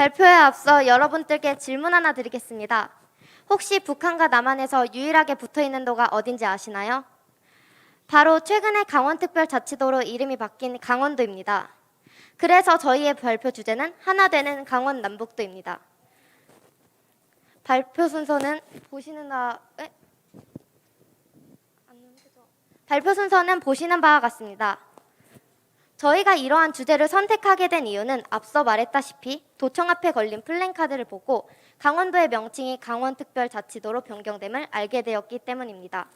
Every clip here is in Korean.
발표에 앞서 여러분들께 질문 하나 드리겠습니다. 혹시 북한과 남한에서 유일하게 붙어있는 도가 어딘지 아시나요? 바로 최근에 강원특별자치도로 이름이 바뀐 강원도입니다. 그래서 저희의 발표 주제는 하나 되는 강원 남북도입니다. 발표 순서는 보시는 바와 같습니다. 저희가 이러한 주제를 선택하게 된 이유는 앞서 말했다시피 도청 앞에 걸린 플랜카드를 보고 강원도의 명칭이 강원특별자치도로 변경됨을 알게 되었기 때문입니다.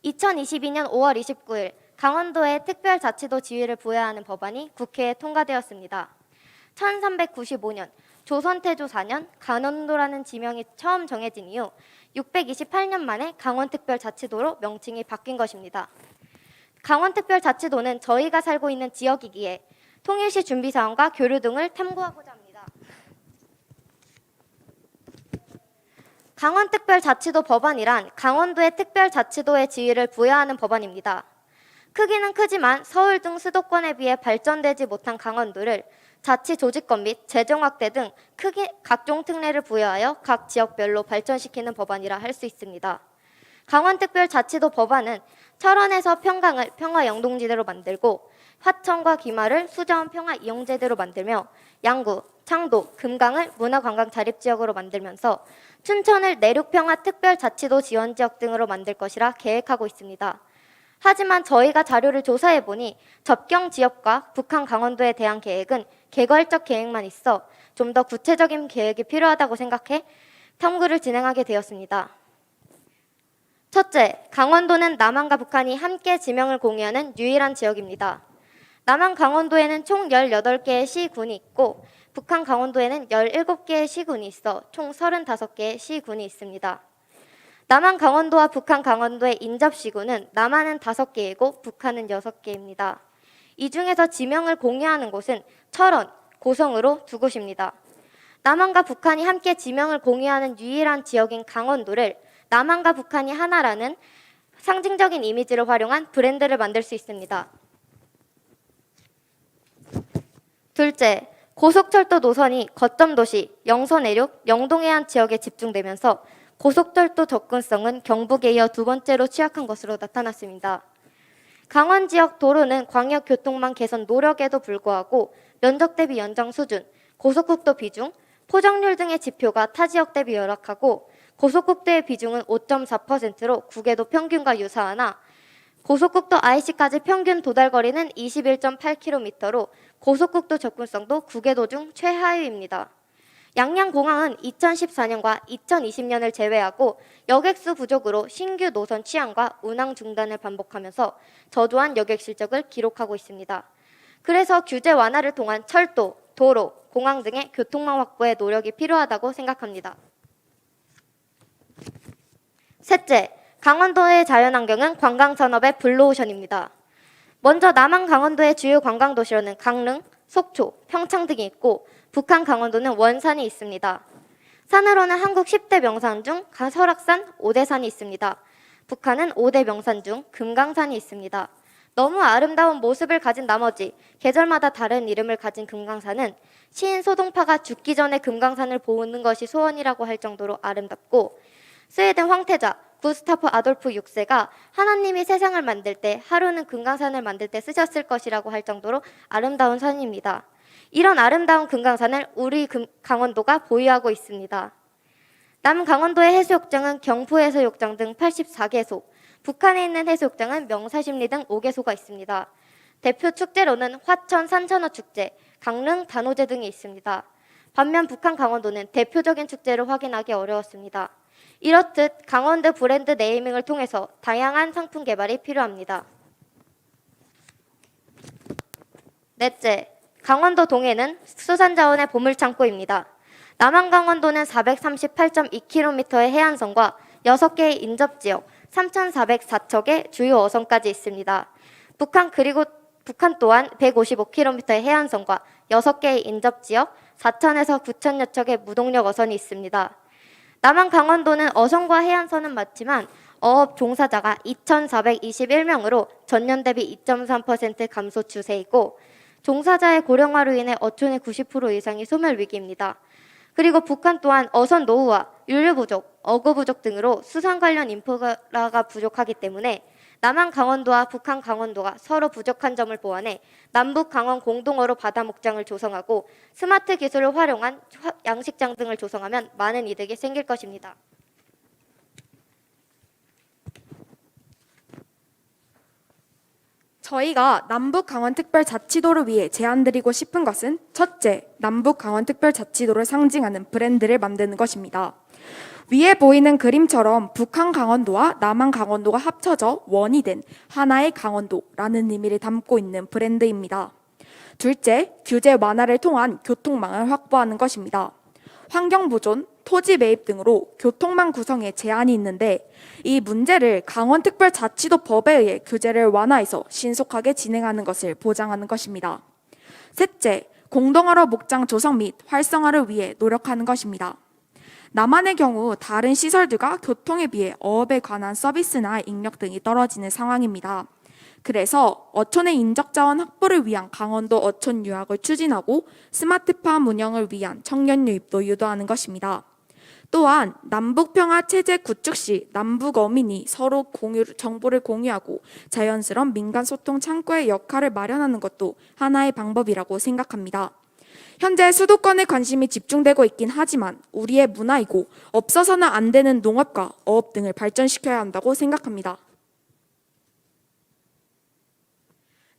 2022년 5월 29일 강원도에 특별자치도 지위를 부여하는 법안이 국회에 통과되었습니다. 1395년 조선태조 4년 강원도라는 지명이 처음 정해진 이후 628년 만에 강원특별자치도로 명칭이 바뀐 것입니다. 강원특별자치도는 저희가 살고 있는 지역이기에 통일시 준비사항과 교류 등을 탐구하고자 합니다. 강원특별자치도 법안이란 강원도의 특별자치도의 지위를 부여하는 법안입니다. 크기는 크지만 서울 등 수도권에 비해 발전되지 못한 강원도를 자치 조직권 및 재정 확대 등 각종 특례를 부여하여 각 지역별로 발전시키는 법안이라 할 수 있습니다. 강원특별자치도 법안은 철원에서 평강을 평화영동지대로 만들고 화천과 기마를 수자원 평화이용제대로 만들며 양구, 창도, 금강을 문화관광자립지역으로 만들면서 춘천을 내륙평화특별자치도 지원지역 등으로 만들 것이라 계획하고 있습니다. 하지만 저희가 자료를 조사해보니 접경 지역과 북한 강원도에 대한 계획은 개괄적 계획만 있어 좀 더 구체적인 계획이 필요하다고 생각해 탐구를 진행하게 되었습니다. 첫째, 강원도는 남한과 북한이 함께 지명을 공유하는 유일한 지역입니다. 남한 강원도에는 총 18개의 시군이 있고 북한 강원도에는 17개의 시군이 있어 총 35개의 시군이 있습니다. 남한 강원도와 북한 강원도의 인접시군은 남한은 5개이고 북한은 6개입니다. 이 중에서 지명을 공유하는 곳은 철원, 고성으로 두 곳입니다. 남한과 북한이 함께 지명을 공유하는 유일한 지역인 강원도를 남한과 북한이 하나라는 상징적인 이미지를 활용한 브랜드를 만들 수 있습니다. 둘째, 고속철도 노선이 거점 도시 영서 내륙, 영동해안 지역에 집중되면서 고속철도 접근성은 경북에 이어 두 번째로 취약한 것으로 나타났습니다. 강원 지역 도로는 광역교통망 개선 노력에도 불구하고 면적 대비 연장 수준, 고속국도 비중, 포적률 등의 지표가 타 지역 대비 열악하고 고속국도의 비중은 5.4%로 국외도 평균과 유사하나 고속국도 IC까지 평균 도달거리는 21.8km로 고속국도 접근성도 국외도 중 최하위입니다. 양양공항은 2014년과 2020년을 제외하고 여객수 부족으로 신규 노선 취항과 운항 중단을 반복하면서 저조한 여객 실적을 기록하고 있습니다. 그래서 규제 완화를 통한 철도, 도로, 공항 등의 교통망 확보에 노력이 필요하다고 생각합니다. 셋째, 강원도의 자연환경은 관광산업의 블루오션입니다. 먼저 남한 강원도의 주요 관광도시로는 강릉, 속초, 평창 등이 있고 북한 강원도는 원산이 있습니다. 산으로는 한국 10대 명산 중 설악산, 오대산이 있습니다. 북한은 5대 명산 중 금강산이 있습니다. 너무 아름다운 모습을 가진 나머지 계절마다 다른 이름을 가진 금강산은 시인 소동파가 죽기 전에 금강산을 보는 것이 소원이라고 할 정도로 아름답고 스웨덴 황태자 구스타프 아돌프 6세가 하나님이 세상을 만들 때 하루는 금강산을 만들 때 쓰셨을 것이라고 할 정도로 아름다운 산입니다. 이런 아름다운 금강산을 우리 강원도가 보유하고 있습니다. 남강원도의 해수욕장은 경포해수욕장 등 84개소, 북한에 있는 해수욕장은 명사심리 등 5개소가 있습니다. 대표 축제로는 화천 산천어 축제, 강릉 단오제 등이 있습니다. 반면 북한 강원도는 대표적인 축제를 확인하기 어려웠습니다. 이렇듯 강원도 브랜드 네이밍을 통해서 다양한 상품 개발이 필요합니다. 넷째, 강원도 동해는 수산자원의 보물창고입니다. 남한 강원도는 438.2km의 해안선과 6개의 인접지역, 3,404척의 주요 어선까지 있습니다. 북한 또한 155km의 해안선과 6개의 인접지역, 4,000에서 9,000여 척의 무동력 어선이 있습니다. 남한 강원도는 어선과 해안선은 맞지만 어업 종사자가 2,421명으로 전년 대비 2.3% 감소 추세이고 종사자의 고령화로 인해 어촌의 90% 이상이 소멸 위기입니다. 그리고 북한 또한 어선 노후화, 윤류 부족, 어구 부족 등으로 수산 관련 인프라가 부족하기 때문에 남한 강원도와 북한 강원도가 서로 부족한 점을 보완해 남북 강원 공동어로 바다 목장을 조성하고 스마트 기술을 활용한 양식장 등을 조성하면 많은 이득이 생길 것입니다. 저희가 남북강원특별자치도를 위해 제안드리고 싶은 것은 첫째, 남북강원특별자치도를 상징하는 브랜드를 만드는 것입니다. 위에 보이는 그림처럼 북한 강원도와 남한 강원도가 합쳐져 원이 된 하나의 강원도라는 의미를 담고 있는 브랜드입니다. 둘째, 규제 완화를 통한 교통망을 확보하는 것입니다. 환경보존, 토지 매입 등으로 교통망 구성에 제한이 있는데 이 문제를 강원특별자치도법에 의해 규제를 완화해서 신속하게 진행하는 것을 보장하는 것입니다. 셋째, 공동어로 목장 조성 및 활성화를 위해 노력하는 것입니다. 남한의 경우 다른 시설들과 교통에 비해 어업에 관한 서비스나 인력 등이 떨어지는 상황입니다. 그래서 어촌의 인적자원 확보를 위한 강원도 어촌 유학을 추진하고 스마트팜 운영을 위한 청년 유입도 유도하는 것입니다. 또한 남북평화 체제 구축 시 남북 어민이 서로 정보를 공유하고 자연스러운 민간 소통 창구의 역할을 마련하는 것도 하나의 방법이라고 생각합니다. 현재 수도권에 관심이 집중되고 있긴 하지만 우리의 문화이고 없어서는 안 되는 농업과 어업 등을 발전시켜야 한다고 생각합니다.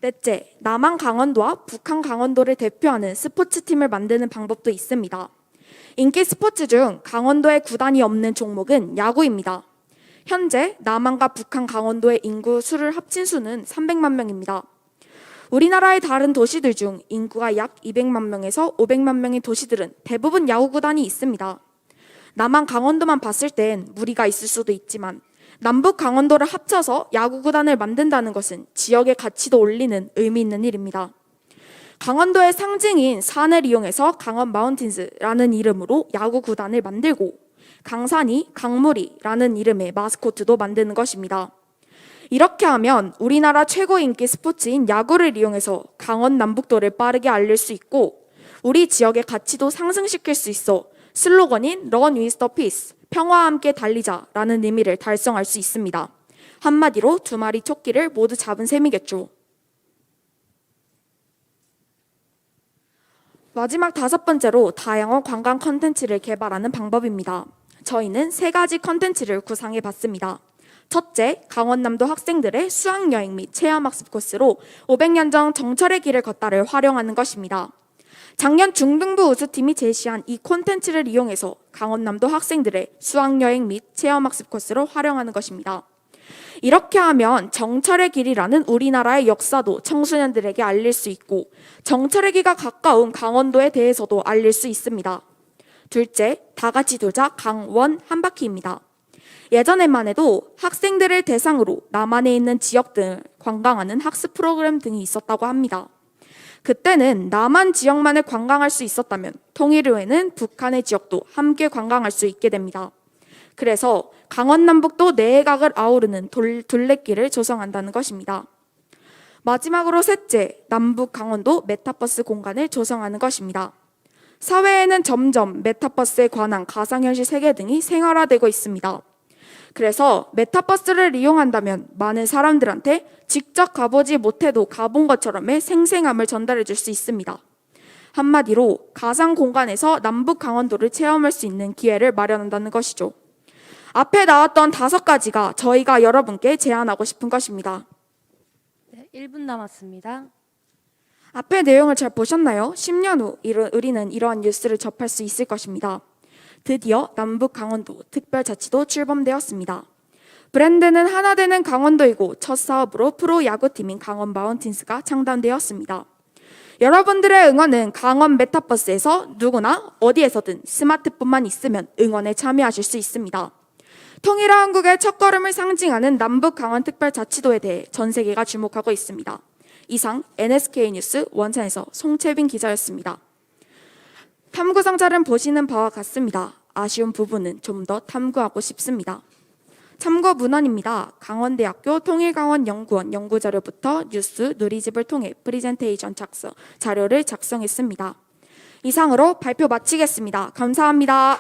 넷째, 남한 강원도와 북한 강원도를 대표하는 스포츠팀을 만드는 방법도 있습니다. 인기 스포츠 중 강원도에 구단이 없는 종목은 야구입니다. 현재 남한과 북한 강원도의 인구 수를 합친 수는 300만 명입니다. 우리나라의 다른 도시들 중 인구가 약 200만 명에서 500만 명의 도시들은 대부분 야구 구단이 있습니다. 남한 강원도만 봤을 땐 무리가 있을 수도 있지만 남북 강원도를 합쳐서 야구 구단을 만든다는 것은 지역의 가치도 올리는 의미 있는 일입니다. 강원도의 상징인 산을 이용해서 강원 마운틴스라는 이름으로 야구 구단을 만들고 강산이 강물이라는 이름의 마스코트도 만드는 것입니다. 이렇게 하면 우리나라 최고 인기 스포츠인 야구를 이용해서 강원 남북도를 빠르게 알릴 수 있고 우리 지역의 가치도 상승시킬 수 있어 슬로건인 Run with the Peace, 평화와 함께 달리자라는 의미를 달성할 수 있습니다. 한마디로 두 마리 토끼를 모두 잡은 셈이겠죠. 마지막 다섯 번째로 다양한 관광 컨텐츠를 개발하는 방법입니다. 저희는 세 가지 컨텐츠를 구상해 봤습니다. 첫째, 강원남도 학생들의 수학여행 및 체험학습 코스로 500년 전 정철의 길을 걷다를 활용하는 것입니다. 작년 중등부 우수팀이 제시한 이 콘텐츠를 이용해서 강원남도 학생들의 수학여행 및 체험학습 코스로 활용하는 것입니다. 이렇게 하면 정철의 길이라는 우리나라의 역사도 청소년들에게 알릴 수 있고 정철의 길과 가까운 강원도에 대해서도 알릴 수 있습니다. 둘째, 다 같이 돌자 강원 한 바퀴입니다. 예전에만 해도 학생들을 대상으로 남한에 있는 지역 등을 관광하는 학습 프로그램 등이 있었다고 합니다. 그때는 남한 지역만을 관광할 수 있었다면 통일 후에는 북한의 지역도 함께 관광할 수 있게 됩니다. 그래서 강원 남북도 내각을 아우르는 둘레길을 조성한다는 것입니다. 마지막으로 셋째, 남북 강원도 메타버스 공간을 조성하는 것입니다. 사회에는 점점 메타버스에 관한 가상현실 세계 등이 생활화되고 있습니다. 그래서 메타버스를 이용한다면 많은 사람들한테 직접 가보지 못해도 가본 것처럼의 생생함을 전달해 줄 수 있습니다. 한마디로 가상 공간에서 남북 강원도를 체험할 수 있는 기회를 마련한다는 것이죠. 앞에 나왔던 5가지가 저희가 여러분께 제안하고 싶은 것입니다. 네, 1분 남았습니다. 앞의 내용을 잘 보셨나요? 10년 후 우리는 이러한 뉴스를 접할 수 있을 것입니다. 드디어 남북 강원도 특별자치도 출범되었습니다. 브랜드는 하나 되는 강원도이고 첫 사업으로 프로 야구팀인 강원 마운틴스가 창단되었습니다. 여러분들의 응원은 강원 메타버스에서 누구나 어디에서든 스마트폰만 있으면 응원에 참여하실 수 있습니다. 통일한 한국의 첫걸음을 상징하는 남북 강원 특별자치도에 대해 전 세계가 주목하고 있습니다. 이상 NSK 뉴스 원산에서 송채빈 기자였습니다. 탐구상자를 보시는 바와 같습니다. 아쉬운 부분은 좀 더 탐구하고 싶습니다. 참고 문헌입니다. 강원대학교 통일강원연구원 연구자료부터 뉴스 누리집을 통해 프리젠테이션 자료를 작성했습니다. 이상으로 발표 마치겠습니다. 감사합니다.